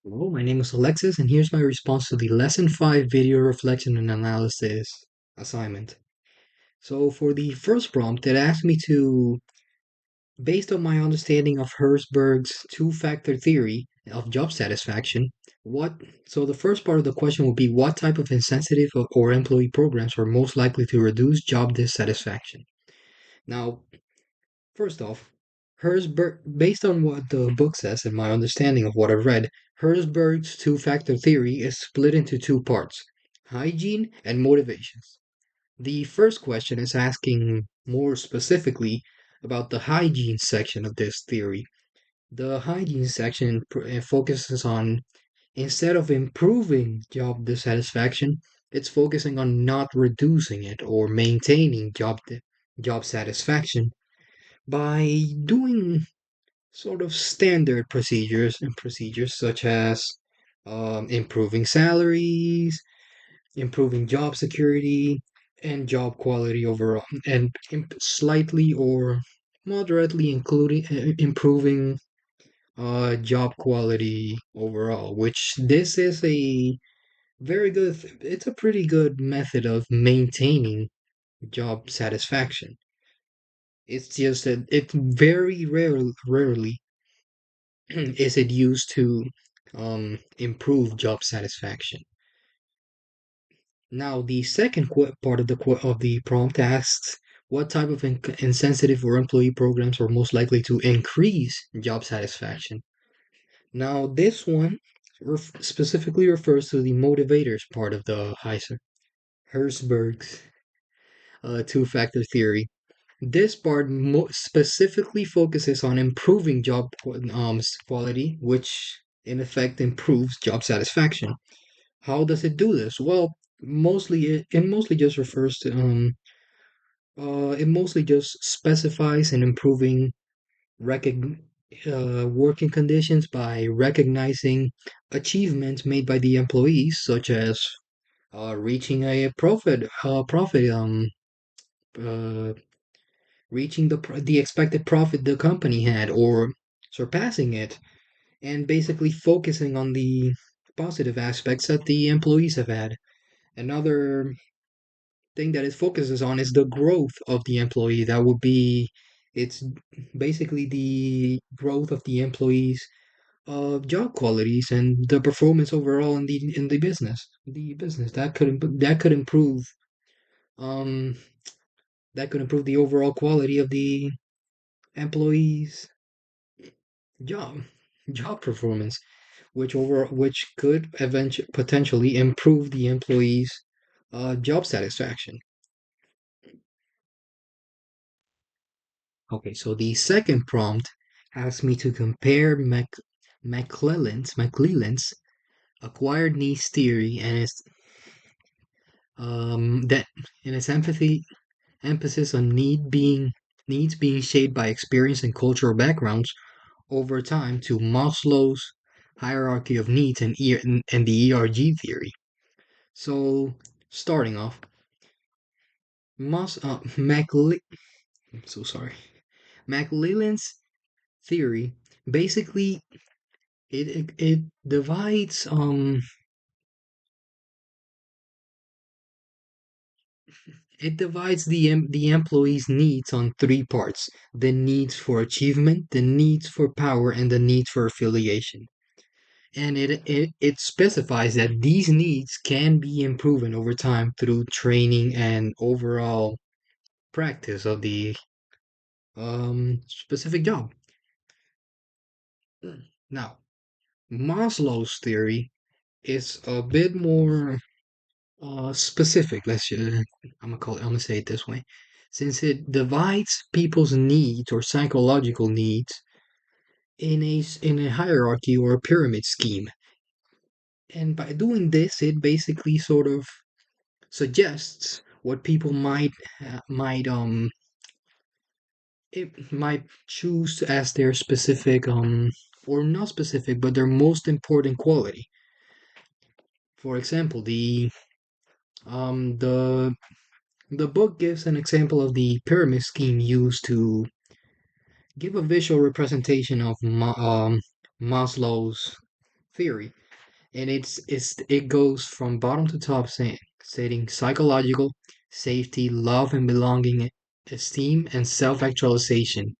Hello, my name is Alexis, and here's my response to the Lesson 5 Video Reflection and Analysis assignment. So, for the first prompt, it asked me to, based on my understanding of Herzberg's two-factor theory of job satisfaction, what, so the first part of the question will be what type of insensitive or employee programs are most likely to reduce job dissatisfaction? Now, first off, Herzberg, based on what the book says and my understanding of what I've read, Herzberg's two-factor theory is split into two parts, hygiene and motivations. The first question is asking more specifically about the hygiene section of this theory. The hygiene section focuses on, instead of improving job dissatisfaction, it's focusing on not reducing it or maintaining job satisfaction by doing sort of standard procedures such as improving salaries, improving job security, and job quality overall, and slightly or moderately including improving job quality overall. Which this is a very good. It's a pretty good method of maintaining job satisfaction. It's just that it very rarely is it used to improve job satisfaction. Now, the second part of the prompt asks what type of insensitive or employee programs are most likely to increase job satisfaction. Now, this one specifically refers to the motivators part of the Herzberg's two-factor theory. This part specifically focuses on improving quality, which in effect improves job satisfaction. How does it do this? Well, it mostly just refers to it mostly just specifies in improving recogn working conditions by recognizing achievements made by the employees, such as reaching a profit uh, reaching the expected profit the company had or surpassing it, and basically focusing on the positive aspects that the employees have had. Another thing that it focuses on is the growth of the employee. That would be it's basically the growth of the employees' job qualities and the performance overall in the business. The business um that could improve the overall quality of the employees' job job performance, which could eventually potentially improve the employees' job satisfaction. Okay, so the second prompt asks me to compare McClelland's acquired needs theory and its that in its emphasis on needs being shaped by experience and cultural backgrounds over time to Maslow's hierarchy of needs and the ERG theory. So, starting off, Mas McLe I'm so sorry. McLelland's theory basically it divides the employee's needs on three parts: the needs for achievement, the needs for power, and the needs for affiliation. And it specifies that these needs can be improved over time through training and overall practice of the specific job. Now, Maslow's theory is a bit more specific. I'm gonna say it this way, since it divides people's needs or psychological needs in a hierarchy or a pyramid scheme. And by doing this, it basically sort of suggests what people might choose as their specific or not specific but their most important quality. For example, the book gives an example of the pyramid scheme used to give a visual representation of Maslow's theory, and it goes from bottom to top, stating psychological safety, love and belonging, esteem, and self-actualization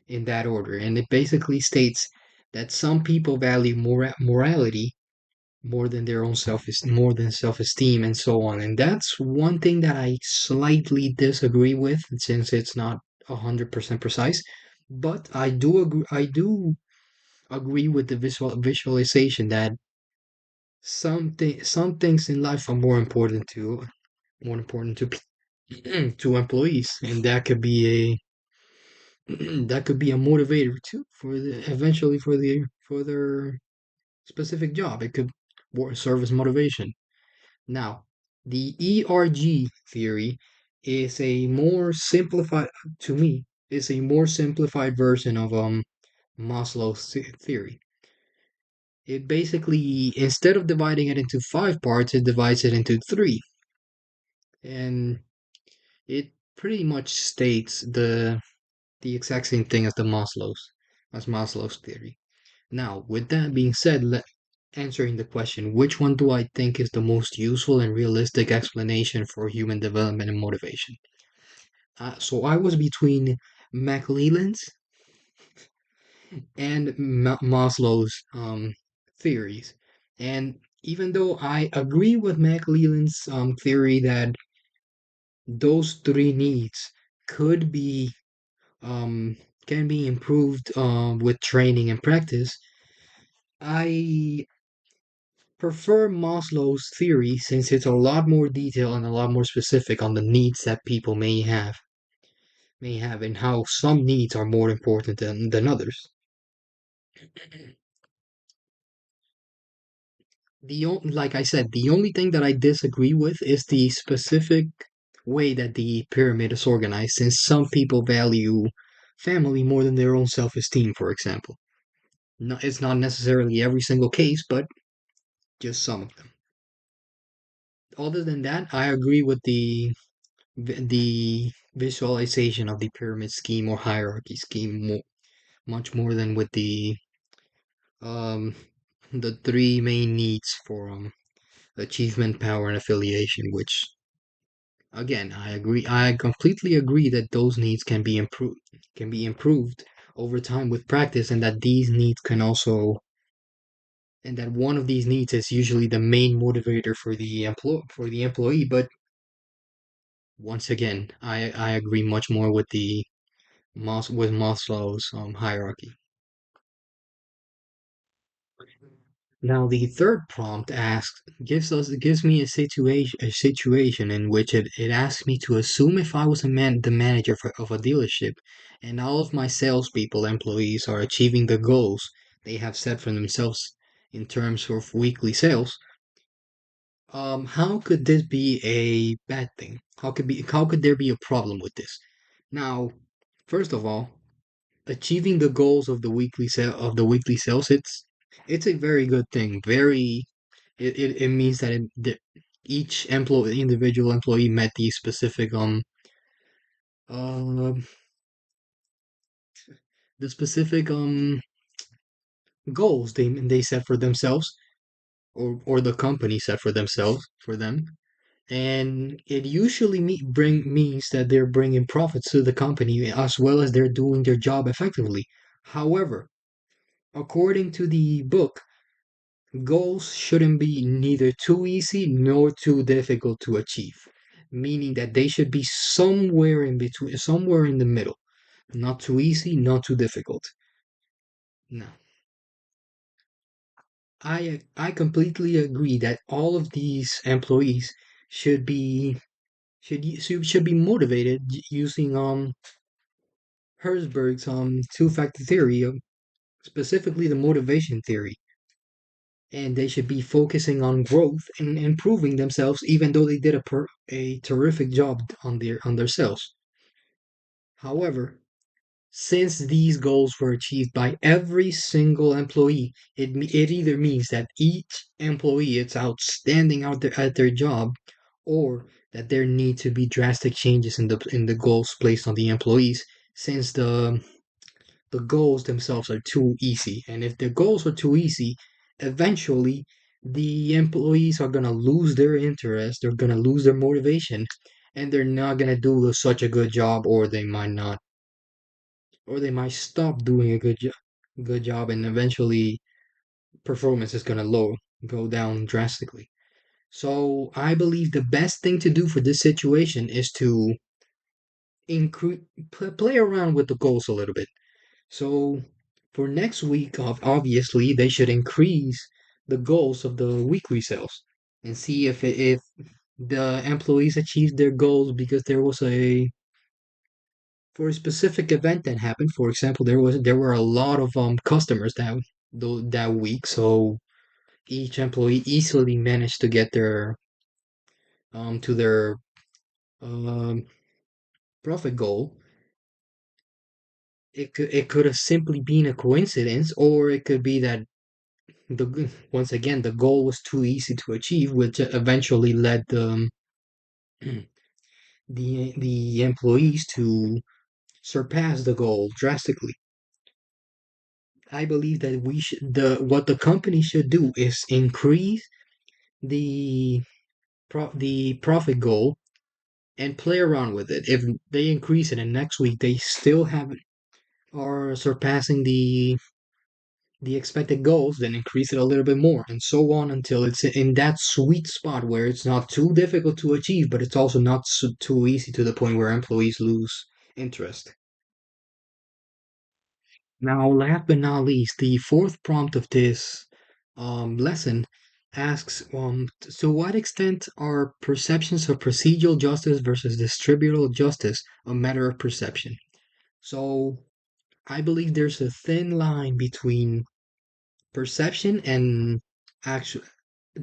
in that order. And it basically states that some people value morality more than their own more than self-esteem and so on. And that's one thing that I slightly disagree with, since it's not 100% precise. But I do agree with the visualization that some things in life are more important to to employees, and that could be that could be a motivator too for eventually for their specific job. It could serve as motivation. Now, the ERG theory is a more simplified to me is a more simplified version of Maslow's theory. It basically, instead of dividing it into five parts, it divides it into three, and it pretty much states the exact same thing as Maslow's theory. Now, with that being said, answering the question, which one do I think is the most useful and realistic explanation for human development and motivation? So I was between McLeland's and Maslow's theories, and even though I agree with McLeland's theory that those three needs could be um, can be improved with training and practice, I prefer Maslow's theory since it's a lot more detailed and a lot more specific on the needs that people may have and how some needs are more important than others. Like I said, the only thing that I disagree with is the specific way that the pyramid is organized, since some people value family more than their own self-esteem, for example. No, it's not necessarily every single case, but just some of them. Other than that, I agree with the visualization of the pyramid scheme or hierarchy scheme much more than with um the three main needs for achievement, power, and affiliation, which again, I completely agree that those needs can be improved over time with practice, and that these needs can also and that one of these needs is usually the main motivator for the employee. But once again, I agree much more with Maslow's hierarchy. Now, the third prompt gives me a situation in which it asks me to assume if I was the manager of a dealership, and all of my salespeople employees are achieving the goals they have set for themselves in terms of weekly sales. How could this be a bad thing? How could there be a problem with this? Now, first of all, achieving the goals of the weekly sales, it's a very good thing. It means that each individual employee met the uh specific goals they set for themselves, or the company set for them. And it usually means that they're bringing profits to the company, as well as they're doing their job effectively. However, according to the book, goals shouldn't be neither too easy nor too difficult to achieve, meaning that they should be somewhere in between, somewhere in the middle, not too easy, not too difficult. Now, I completely agree that all of these employees should be should be motivated using Herzberg's two-factor theory, specifically the motivation theory, and they should be focusing on growth and improving themselves, even though they did a terrific job on their selves. However, since these goals were achieved by every single employee, it either means that each employee is outstanding at their job, or that there need to be drastic changes in the goals placed on the employees, since the goals themselves are too easy. And if the goals are too easy, eventually the employees are gonna lose their interest, they're gonna lose their motivation, and they're not gonna do such a good job, or they might not, or they might stop doing a good job, and eventually performance is gonna go down drastically. So I believe the best thing to do for this situation is to increase play around with the goals a little bit. So for next week, obviously they should increase the goals of the weekly sales and see if the employees achieved their goals because there was a for a specific event that happened. For example, there were a lot of customers that week, so each employee easily managed to get their to their um profit goal. It could have simply been a coincidence, or it could be that once again the goal was too easy to achieve, which eventually led the employees to surpass the goal drastically. I believe that we should the what the company should do is increase the the profit goal and play around with it. If they increase it and next week they still have are surpassing the expected goals, then increase it a little bit more, and so on until it's in that sweet spot where it's not too difficult to achieve, but it's also not too easy to the point where employees lose interest. Now, last but not least, the fourth prompt of this lesson asks, to what extent are perceptions of procedural justice versus distributive justice a matter of perception? So, I believe there's a thin line between perception and actual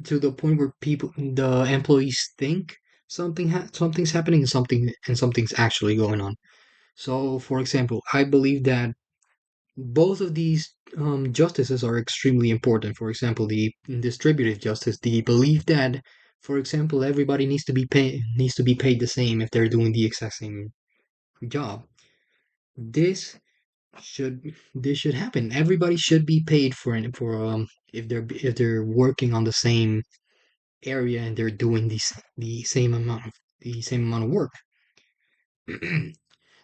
to the point where the employees think something's happening and something's actually going on. So, for example, I believe that both of these justices are extremely important. For example, the distributive justice, the belief that, for example, everybody needs to be paid the same if they're doing the exact same job. This this should happen. Everybody should be paid for if they're working on the same area and they're doing the same amount of work.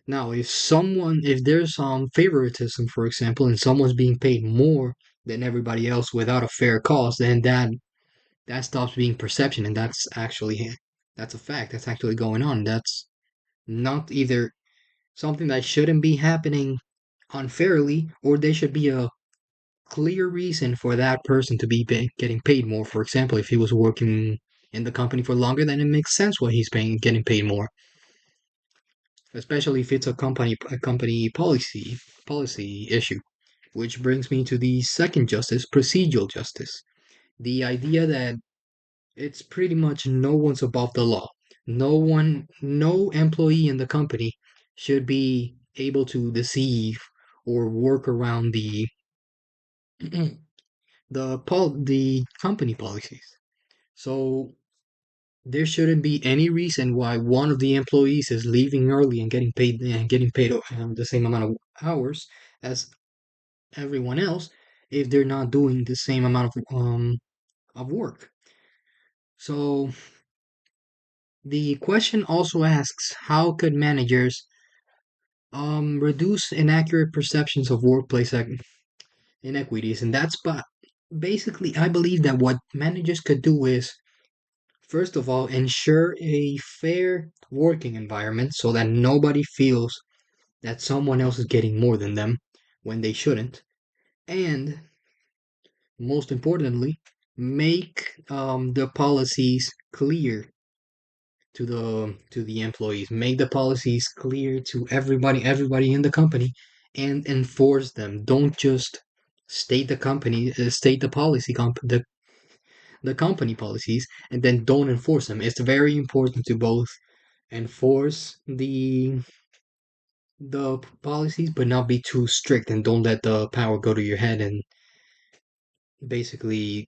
Now, if there's some favoritism, for example, and someone's being paid more than everybody else without a fair cause, then that stops being perception, and that's a fact. That's actually going on. That's not either something that shouldn't be happening unfairly, or there should be a clear reason for that person to be getting paid more. For example, if he was working in the company for longer, then it makes sense why he's getting paid more, especially if it's a company policy issue. Which brings me to the second justice, procedural justice. The idea that it's pretty much no one's above the law. No employee in the company should be able to deceive or work around the company policies. So there shouldn't be any reason why one of the employees is leaving early and getting paid the same amount of hours as everyone else if they're not doing the same amount of work. So the question also asks, how could managers reduce inaccurate perceptions of workplace inequities? And that's but basically I believe that what managers could do is, first of all, ensure a fair working environment so that nobody feels that someone else is getting more than them when they shouldn't. And most importantly, make the policies clear to the employees. Make the policies clear to everybody in the company, and enforce them. Don't just state the the company policies and then don't enforce them. It's very important to both enforce the policies but not be too strict, and don't let the power go to your head and basically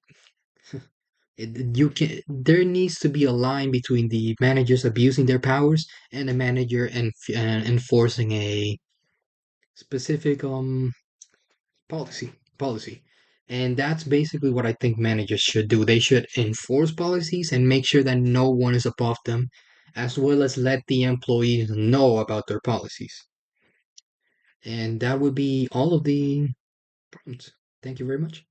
you can there needs to be a line between the managers abusing their powers and the manager enforcing a specific policy. And that's basically what I think managers should do. They should enforce policies and make sure that no one is above them, as well as let the employees know about their policies. And that would be all of the prompts. Thank you very much.